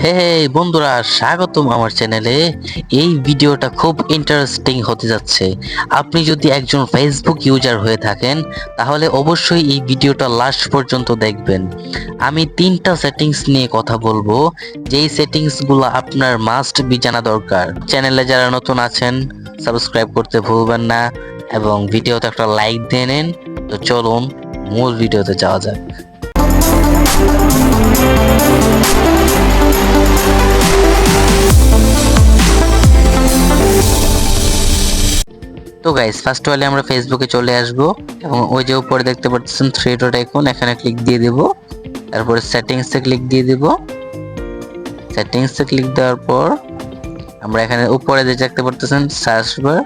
হে বন্ধুরা, স্বাগতম আমার চ্যানেলে। এই ভিডিওটা খুব ইন্টারেস্টিং হতে যাচ্ছে। আপনি যদি একজন ফেসবুক ইউজার হয়ে থাকেন তাহলে অবশ্যই এই ভিডিওটা লাস্ট পর্যন্ত দেখবেন। আমি 3টা সেটিংস নিয়ে কথা বলবো, যেই সেটিংসগুলো আপনার মাস্ট বি জানা দরকার। চ্যানেলে যারা নতুন আছেন সাবস্ক্রাইব করতে ভুলবেন না এবং ভিডিওতে একটা লাইক দিয়ে নিন। তো চলুন মূল ভিডিওতে যাওয়া যাক। তো গাইস, ফার্স্ট অফ অল আমরা ফেসবুকে চলে আসব এবং ওই যে উপরে দেখতে পাচ্ছেন থ্রি ডট আইকন, এখানে ক্লিক দিয়ে দেব। তারপরে সেটিংসে ক্লিক দিয়ে দেব। সেটিংসে ক্লিক দেওয়ার পর আমরা এখানে উপরে যে দেখতে পাচ্ছেন সার্চ বার,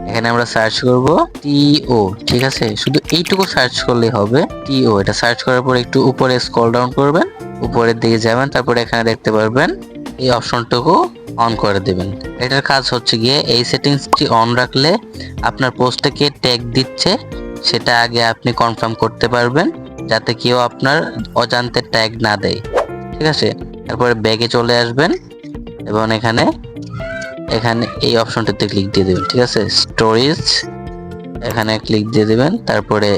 এখানে আমরা সার্চ করব টিও। ঠিক আছে, শুধু এইটুকু সার্চ করলেই হবে, টিও। এটা সার্চ করার পর একটু উপরে স্ক্রল ডাউন করবেন, উপরের দিকে যাবেন, তারপরে এখানে দেখতে পারবেন এই অপশনটুকু অন করে দেবেন। এটার কাজ হচ্ছে গিয়ে এই সেটিংসটি অন রাখলে আপনার পোস্টে কে ট্যাগ দিচ্ছে সেটা আগে আপনি কনফার্ম করতে পারবেন, যাতে কেউ আপনার অজান্তে ট্যাগ না দেয়। ঠিক আছে, তারপরে ব্যাগে চলে আসবেন এবং এখানে এখানে এই অপশনটাতে ক্লিক দিয়ে দেবেন। ঠিক আছে, স্টোরেজ, এখানে ক্লিক দিয়ে দেবেন। তারপরে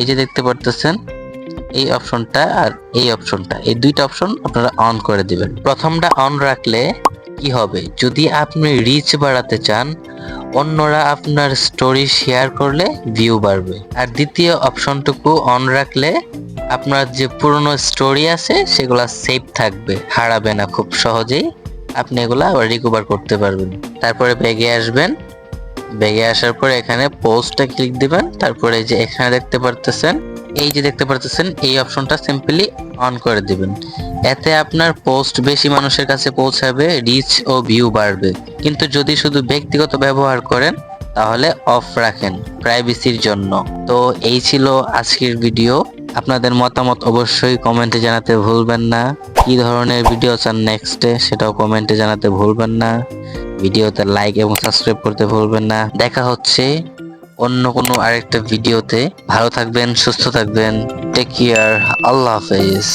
এই যে দেখতে পারতেছেন এই অপশনটা আর এই অপশনটা, এই দুইটা অপশন আপনারা অন করে দিবেন। প্রথমটা অন রাখলে কি হবে, যদি আপনি রিচ বাড়াতে চান, অন্যরা আপনার স্টোরি শেয়ার করলে ভিউ বাড়বে। আর দ্বিতীয় অপশনটুকু অন রাখলে আপনার যে পুরনো স্টোরি আছে সেগুলো সেভ থাকবে, হারাবে না খুব সহজেই। আপনি এগুলা আবার রিকভার করতে পারবেন। তারপরে ব্যাগে আসবেন, ব্যাগে আসার পরে এখানে পোস্টে ক্লিক দিবেন। তারপরে যে এখানে দেখতে পারতেছেন এই যে দেখতে পারতেছেন এই অপশনটা সিম্পলি অন করে দিবেন। এতে আপনার পোস্ট বেশি মানুষের কাছে পৌঁছাবে, রিচ ও ভিউ বাড়বে। কিন্তু যদি শুধু ব্যক্তিগত ব্যবহার করেন তাহলে অফ রাখেন প্রাইভেসির জন্য। তো এই ছিল আজকের ভিডিও। আপনাদের মতামত অবশ্যই কমেন্টে জানাতে ভুলবেন না। কি ধরনের ভিডিও চান নেক্সটে সেটাও কমেন্টে জানাতে ভুলবেন না। ভিডিওতে লাইক এবং সাবস্ক্রাইব করতে ভুলবেন না। দেখা হচ্ছে অন্য কোনো আরেকটা ভিডিওতে। ভালো থাকবেন, সুস্থ থাকবেন। Take care. আল্লাহ হাফেজ।